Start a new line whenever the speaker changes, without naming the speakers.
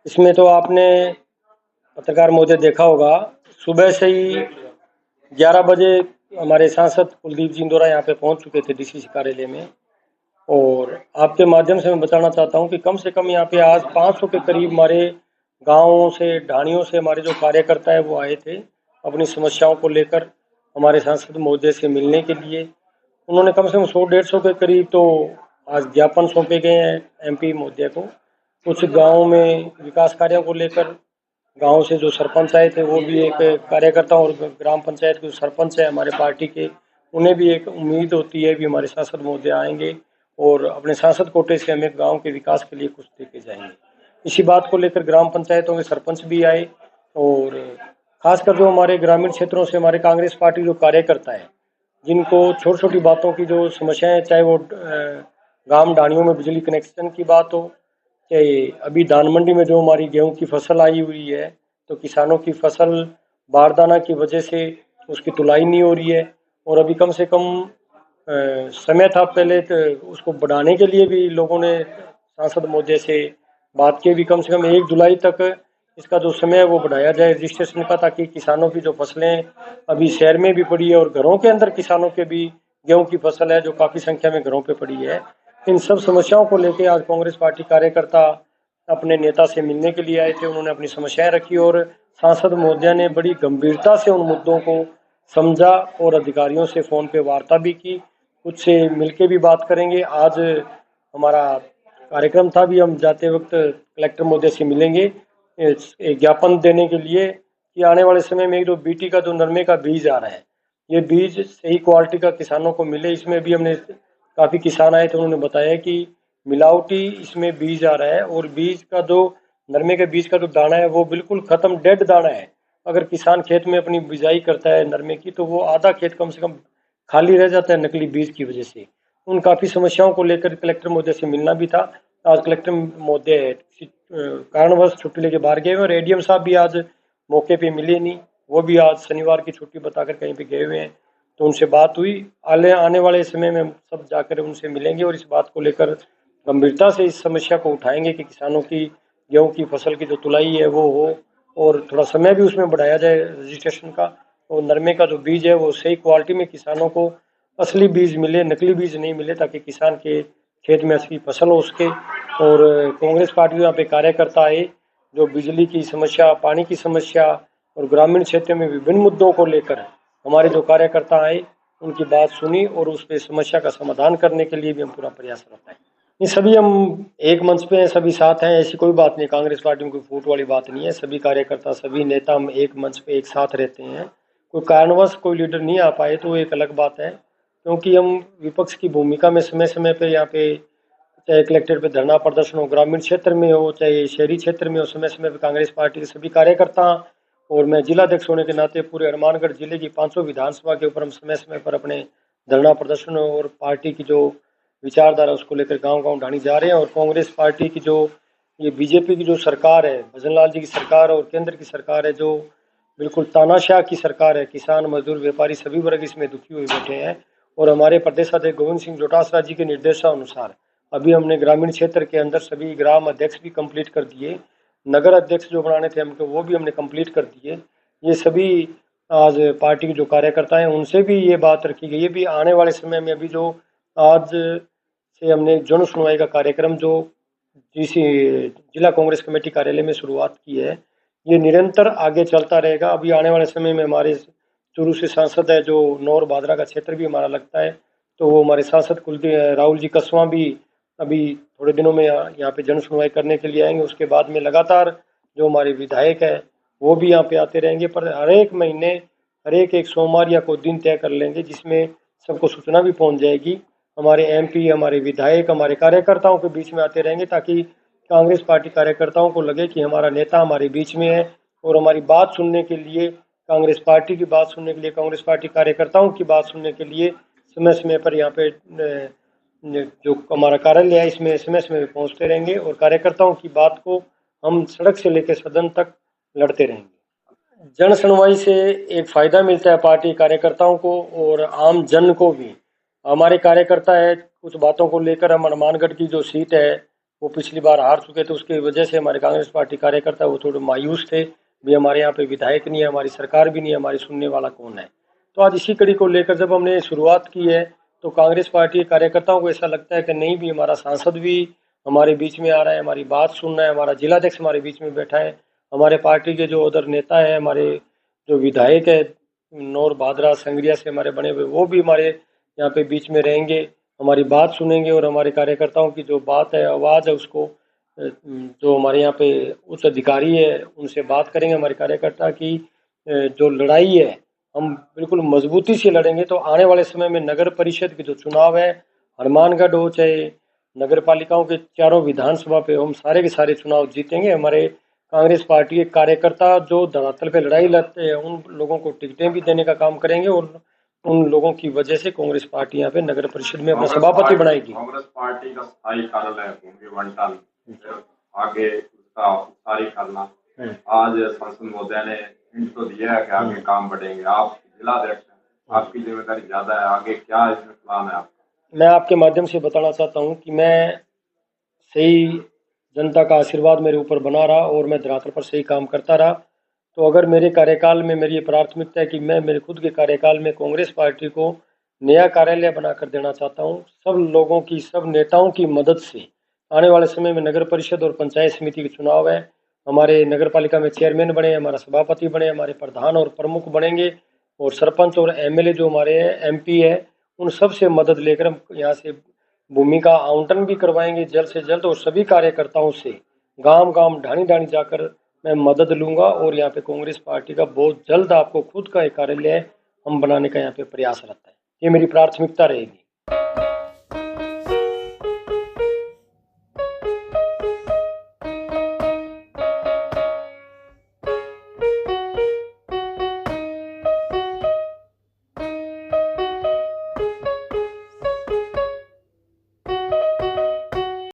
इसमें तो आपने पत्रकार महोदय देखा होगा, सुबह से ही 11 बजे हमारे सांसद कुलदीप जी इंदौरा यहाँ पे पहुँच चुके थे डीसीसी कार्यालय में। और आपके माध्यम से मैं बताना चाहता हूँ कि कम से कम यहाँ पे आज 500 के करीब हमारे गाँवों से, ढाणियों से हमारे जो कार्यकर्ता है वो आए थे अपनी समस्याओं को लेकर हमारे सांसद महोदय से मिलने के लिए। उन्होंने कम से कम 100-150 के करीब तो आज ज्ञापन सौंपे गए हैं एमपी महोदय को। कुछ गाँव में विकास कार्यों को लेकर गांव से जो सरपंच आए थे वो भी एक कार्यकर्ता, और ग्राम पंचायत के जो सरपंच है हमारे पार्टी के, उन्हें भी एक उम्मीद होती है भी हमारे सांसद महोदय आएंगे और अपने सांसद कोटे से हमें गांव के विकास के लिए कुछ देके जाएंगे। इसी बात को लेकर ग्राम पंचायतों के सरपंच भी आए, और खासकर जो हमारे ग्रामीण क्षेत्रों से हमारे कांग्रेस पार्टी जो कार्यकर्ता है जिनको छोटी छोटी बातों की जो समस्याएं, चाहे वो गांव ढाणियों में बिजली कनेक्शन की बात हो, कि अभी धान मंडी में जो हमारी गेहूं की फसल आई हुई है तो किसानों की फसल बारदाना की वजह से उसकी तुलाई नहीं हो रही है, और अभी कम से कम समय था पहले तो उसको बढ़ाने के लिए भी लोगों ने सांसद महोदय से बात की भी कम से कम 1 जुलाई तक इसका जो समय है वो बढ़ाया जाए रजिस्ट्रेशन का, ताकि किसानों की जो फसलें अभी शहर में भी पड़ी है और घरों के अंदर किसानों के भी गेहूं की फसल है जो काफ़ी संख्या में घरों पे पड़ी है। इन सब समस्याओं को लेकर आज कांग्रेस पार्टी कार्यकर्ता अपने नेता से मिलने के लिए आए थे। उन्होंने अपनी समस्याएं रखी और सांसद महोदय ने बड़ी गंभीरता से उन मुद्दों को समझा और अधिकारियों से फोन पे वार्ता भी की, कुछ से मिलके भी बात करेंगे। आज हमारा कार्यक्रम था भी, हम जाते वक्त कलेक्टर महोदय से मिलेंगे एक ज्ञापन देने के लिए कि आने वाले समय में जो बीटी का जो नरमे का बीज आ रहा है ये बीज सही क्वालिटी का किसानों को मिले। इसमें भी हमने काफ़ी किसान आए थे, उन्होंने बताया कि मिलावटी इसमें बीज आ रहा है और बीज का जो नरमे के बीज का जो दाना है वो बिल्कुल खत्म डेड दाना है। अगर किसान खेत में अपनी बिजाई करता है नरमे की तो वो आधा खेत कम से कम खाली रह जाता है नकली बीज की वजह से। उन काफ़ी समस्याओं को लेकर कलेक्टर महोदय से मिलना भी था। आज कलेक्टर महोदय कारणवश छुट्टी लेके बाहर गए हुए और एडीएम साहब भी आज मौके पे मिले नहीं, वो भी आज शनिवार की छुट्टी बताकर कहीं पे गए हुए हैं। तो उनसे बात हुई, आने वाले समय में सब जाकर उनसे मिलेंगे और इस बात को लेकर गंभीरता से इस समस्या को उठाएंगे कि किसानों की गेहूं की फसल की जो तुलाई है वो हो और थोड़ा समय भी उसमें बढ़ाया जाए रजिस्ट्रेशन का, और नरमे का जो बीज है वो सही क्वालिटी में किसानों को असली बीज मिले, नकली बीज नहीं मिले, ताकि किसान के खेत में असली फसल हो उसके। और कांग्रेस पार्टी यहाँ पे कार्यकर्ता आए जो बिजली की समस्या, पानी की समस्या और ग्रामीण क्षेत्र में विभिन्न मुद्दों को लेकर हमारे जो कार्यकर्ता आए उनकी बात सुनी और उस पर समस्या का समाधान करने के लिए भी हम पूरा प्रयास करते हैं। ये सभी हम एक मंच पे हैं, सभी साथ हैं, ऐसी कोई बात नहीं, कांग्रेस पार्टी में कोई फूट वाली बात नहीं है। सभी कार्यकर्ता, सभी नेता हम एक मंच पे एक साथ रहते हैं। कोई कारणवश कोई लीडर नहीं आ पाए तो एक अलग बात है, क्योंकि हम विपक्ष की भूमिका में समय समय पे यहाँ पे चाहे कलेक्टर पे धरना प्रदर्शन हो, ग्रामीण क्षेत्र में हो चाहे शहरी क्षेत्र में हो, समय समय पे कांग्रेस पार्टी के सभी कार्यकर्ता और मैं जिलाध्यक्ष होने के नाते पूरे हनुमानगढ़ जिले की 500 विधानसभा के ऊपर हम समय समय पर अपने धरना प्रदर्शन और पार्टी की जो विचारधारा उसको लेकर गांव गांव ढाणी जा रहे हैं। और कांग्रेस पार्टी की जो ये बीजेपी की जो सरकार है, भजन लाल जी की सरकार और केंद्र की सरकार है, जो बिल्कुल तानाशाह की सरकार है, किसान मजदूर व्यापारी सभी वर्ग इसमें दुखी हुए बैठे हैं। और हमारे प्रदेशाध्यक्ष गोविंद सिंह डोटासरा जी के निर्देशानुसार अभी हमने ग्रामीण क्षेत्र के अंदर सभी ग्राम अध्यक्ष भी कंप्लीट कर दिए, नगर अध्यक्ष जो बनाने थे हमको वो भी हमने कंप्लीट कर दिए। ये सभी आज पार्टी के जो कार्यकर्ता हैं उनसे भी ये बात रखी गई है भी आने वाले समय में अभी जो आज से हमने जन सुनवाई का कार्यक्रम जो जिसी जिला कांग्रेस कमेटी कार्यालय में शुरुआत की है ये निरंतर आगे चलता रहेगा। अभी आने वाले समय में हमारे चूरू से सांसद है जो नौर भादरा का क्षेत्र भी हमारा लगता है, तो वो हमारे सांसद कुलदीप राहुल जी कसवां भी अभी थोड़े दिनों में यहाँ पे जन सुनवाई करने के लिए आएंगे। उसके बाद में लगातार जो हमारे विधायक है वो भी यहाँ पे आते रहेंगे, पर हर एक महीने हर एक सोमवार या कोई दिन तय कर लेंगे जिसमें सबको सूचना भी पहुँच जाएगी। हमारे एमपी, हमारे विधायक, हमारे कार्यकर्ताओं के बीच में आते रहेंगे ताकि कांग्रेस पार्टी कार्यकर्ताओं को लगे कि हमारा नेता हमारे बीच में है और हमारी बात सुनने के लिए, कांग्रेस पार्टी की बात सुनने के लिए, कांग्रेस पार्टी कार्यकर्ताओं की बात सुनने के लिए समय समय पर यहाँ पे जो हमारा कार्यालय है इसमें समय समय पर पहुँचते रहेंगे और कार्यकर्ताओं की बात को हम सड़क से लेकर सदन तक लड़ते रहेंगे। जन सुनवाई से एक फ़ायदा मिलता है पार्टी कार्यकर्ताओं को और आम जन को भी। हमारे कार्यकर्ता है, कुछ बातों को लेकर हम हनुमानगढ़ की जो सीट है वो पिछली बार हार चुके थे, उसकी वजह से हमारे कांग्रेस पार्टी कार्यकर्ता वो थोड़े मायूस थे भी, हमारे यहाँ पे विधायक नहीं है, हमारी सरकार भी नहीं है, हमारी सुनने वाला कौन है। तो आज इसी कड़ी को लेकर जब हमने शुरुआत की है तो कांग्रेस पार्टी के कार्यकर्ताओं को ऐसा लगता है कि नहीं भी, हमारा सांसद भी हमारे बीच में आ रहा है, हमारी बात सुन रहा है, हमारा जिलाध्यक्ष हमारे बीच में बैठा है, हमारे पार्टी के जो अदर नेता है, हमारे जो विधायक है नौर भादरा संगरिया से हमारे बने हुए, वो भी हमारे यहाँ पे बीच में रहेंगे, हमारी बात सुनेंगे और हमारे कार्यकर्ताओं की जो बात है, आवाज़ है, उसको जो हमारे यहाँ पे उच्च अधिकारी है उनसे बात करेंगे। हमारे कार्यकर्ता की जो लड़ाई है हम बिल्कुल मजबूती से लड़ेंगे। तो आने वाले समय में नगर परिषद के जो चुनाव है, हनुमानगढ़ हो चाहे नगर पालिकाओं के चारों विधानसभा पे, हम सारे के सारे चुनाव जीतेंगे। हमारे कांग्रेस पार्टी के कार्यकर्ता जो धरातल पे लड़ाई लड़ते हैं उन लोगों को टिकटें भी देने का काम करेंगे और उन लोगों की वजह से कांग्रेस पार्टी यहाँ पे नगर परिषद में अपना सभापति बनाएगी।
कांग्रेस पार्टी का स्थायी कार्यालय भूमि बंटन, आगे उसका विस्तारी करना, आज संसद महोदय ने हिंट तो दिया है कि आगे काम बढ़ेंगे। आप जिलाध्यक्ष हैं, आपकी जिम्मेदारी ज्यादा है, आगे क्या इसमें प्लान है आपका?
मैं आपके माध्यम से बताना चाहता हूँ कि मैं सही जनता का आशीर्वाद मेरे ऊपर बना रहा और मैं धरातल पर सही काम करता रहा, तो अगर मेरे कार्यकाल में मेरी ये प्राथमिकता है कि मैं मेरे खुद के कार्यकाल में कांग्रेस पार्टी को नया कार्यालय बनाकर देना चाहता हूँ, सब लोगों की, सब नेताओं की मदद से। आने वाले समय में नगर परिषद और पंचायत समिति के चुनाव है, हमारे नगर पालिका में चेयरमैन बने, हमारा सभापति बने, हमारे प्रधान और प्रमुख बनेंगे और सरपंच और एमएलए जो हमारे एमपी है उन सब से मदद लेकर हम यहाँ से भूमि का आवंटन भी करवाएंगे जल्द से जल्द, और सभी कार्यकर्ताओं से गांव गांव ढाणी ढाणी जाकर मैं मदद लूंगा और यहाँ पे कांग्रेस पार्टी का बहुत जल्द आपको खुद का एक कार्यालय हम बनाने का यहाँ पे प्रयास रहता है। ये मेरी प्राथमिकता रहेगी।